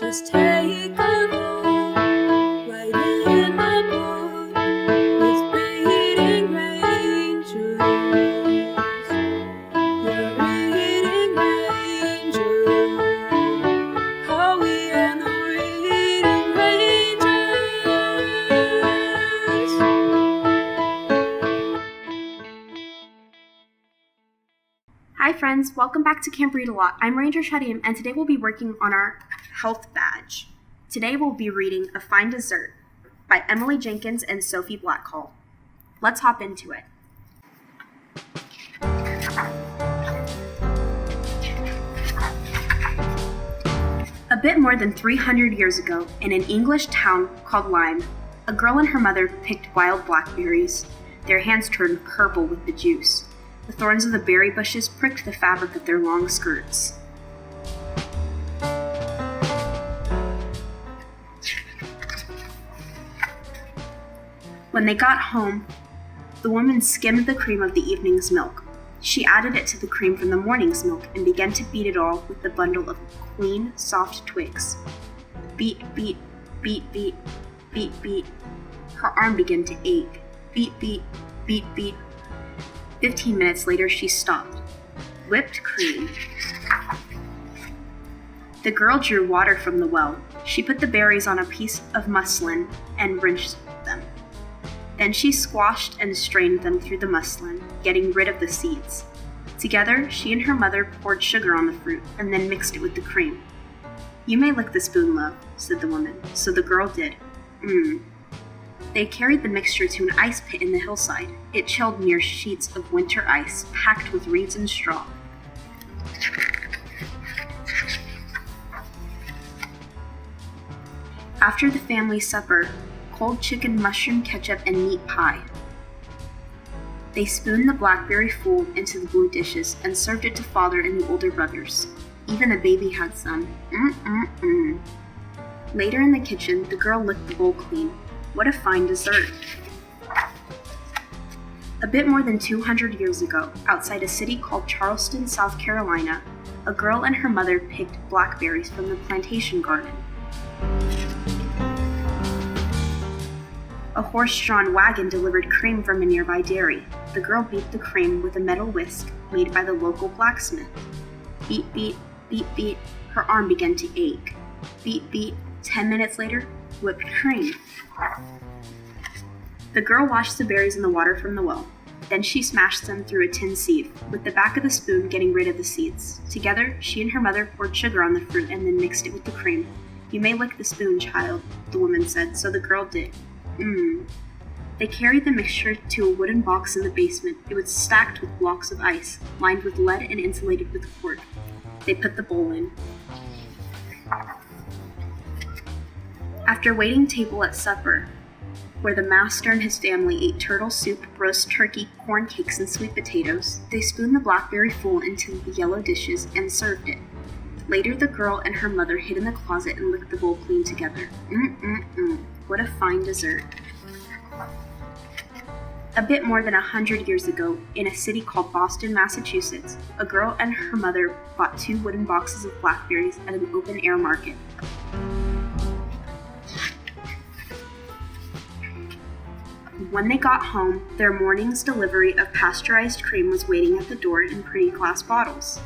Just take a look right in my book with reading rangers. We're reading rangers. Howie and the reading rangers. Hi friends, welcome back to Camp Read A Lot. I'm Ranger Shadim, and today we'll be working on our health badge. Today we'll be reading A Fine Dessert by Emily Jenkins and Sophie Blackhall. Let's hop into it. A bit more than 300 years ago, in an English town called Lyme, a girl and her mother picked wild blackberries. Their hands turned purple with the juice. The thorns of the berry bushes pricked the fabric of their long skirts. When they got home, the woman skimmed the cream of the evening's milk. She added it to the cream from the morning's milk and began to beat it all with the bundle of clean, soft twigs. Beat, beat, beat, beat, beat, beat. Her arm began to ache. Beat, beat, beat, beat. 15 minutes later, she stopped. Whipped cream. The girl drew water from the well. She put the berries on a piece of muslin and rinsed them. Then she squashed and strained them through the muslin, getting rid of the seeds. Together, she and her mother poured sugar on the fruit and then mixed it with the cream. "You may lick the spoon, love," said the woman, so the girl did. They carried the mixture to an ice pit in the hillside. It chilled near sheets of winter ice packed with reeds and straw. After the family supper, cold chicken, mushroom ketchup, and meat pie. They spooned the blackberry fool into the blue dishes and served it to father and the older brothers. Even the baby had some. Later in the kitchen, the girl licked the bowl clean. What a fine dessert. A bit more than 200 years ago, outside a city called Charleston, South Carolina, a girl and her mother picked blackberries from the plantation garden. A horse-drawn wagon delivered cream from a nearby dairy. The girl beat the cream with a metal whisk made by the local blacksmith. Beat, beat, beat, beat. Her arm began to ache. Beat, beat. 10 minutes later, whipped cream. The girl washed the berries in the water from the well. Then she smashed them through a tin sieve, with the back of the spoon getting rid of the seeds. Together, she and her mother poured sugar on the fruit and then mixed it with the cream. "You may lick the spoon, child," the woman said, so the girl did. They carried the mixture to a wooden box in the basement. It was stacked with blocks of ice, lined with lead and insulated with cord. They put the bowl in. After waiting table at supper, where the master and his family ate turtle soup, roast turkey, corn cakes, and sweet potatoes, they spooned the blackberry fool into the yellow dishes and served it. Later, the girl and her mother hid in the closet and licked the bowl clean together. What a fine dessert. A bit more than 100 years ago, in a city called Boston, Massachusetts, a girl and her mother bought 2 wooden boxes of blackberries at an open-air market. When they got home, their morning's delivery of pasteurized cream was waiting at the door in pretty glass bottles.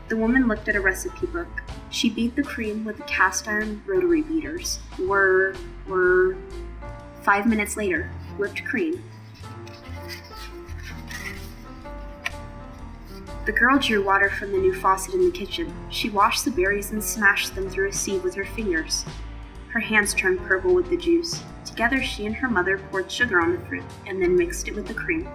The woman looked at a recipe book. She beat the cream with the cast-iron rotary beaters. Whir. 5 minutes later, whipped cream. The girl drew water from the new faucet in the kitchen. She washed the berries and smashed them through a sieve with her fingers. Her hands turned purple with the juice. Together, she and her mother poured sugar on the fruit and then mixed it with the cream.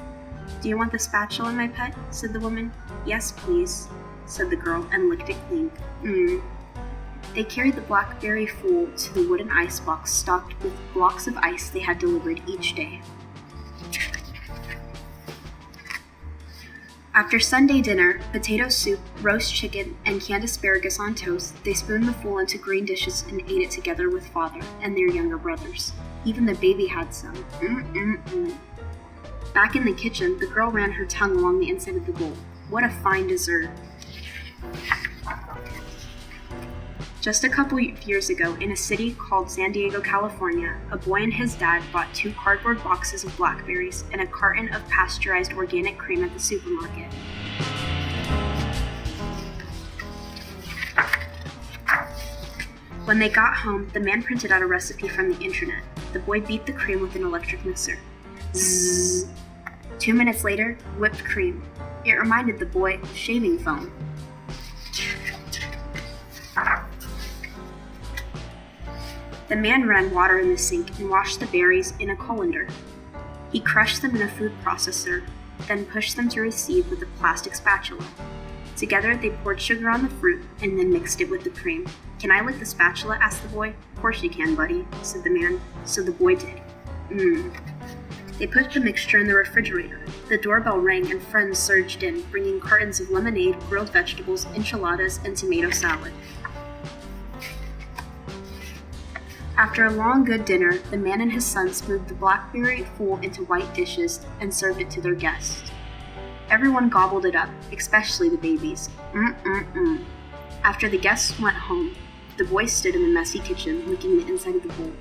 "Do you want the spatula, my pet?" said the woman. "Yes, please," said the girl and licked it clean. They carried the blackberry fool to the wooden ice box stocked with blocks of ice they had delivered each day. After Sunday dinner, potato soup, roast chicken, and canned asparagus on toast, they spooned the fool into green dishes and ate it together with father and their younger brothers. Even the baby had some. Back in the kitchen, the girl ran her tongue along the inside of the bowl. What a fine dessert. Just a couple of years ago, in a city called San Diego, California, a boy and his dad bought 2 cardboard boxes of blackberries and a carton of pasteurized organic cream at the supermarket. When they got home, the man printed out a recipe from the internet. The boy beat the cream with an electric mixer. Zzz. 2 minutes later, whipped cream. It reminded the boy of shaving foam. The man ran water in the sink and washed the berries in a colander. He crushed them in a food processor, then pushed them to receive with a plastic spatula. Together, they poured sugar on the fruit and then mixed it with the cream. "Can I lick the spatula?" asked the boy. "Of course you can, buddy," said the man. So the boy did. They put the mixture in the refrigerator. The doorbell rang and friends surged in, bringing cartons of lemonade, grilled vegetables, enchiladas, and tomato salad. After a long, good dinner, the man and his sons moved the blackberry fool into white dishes and served it to their guests. Everyone gobbled it up, especially the babies. After the guests went home, the boy stood in the messy kitchen, licking the inside of the bowl.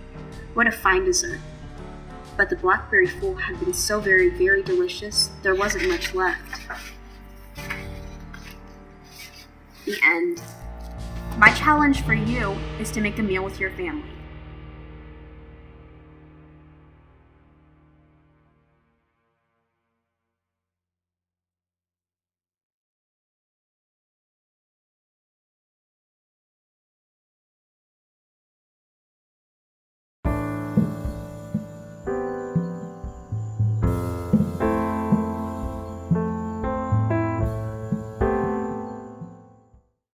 What a fine dessert. But the blackberry fool had been so very, very delicious, there wasn't much left. The end. My challenge for you is to make a meal with your family.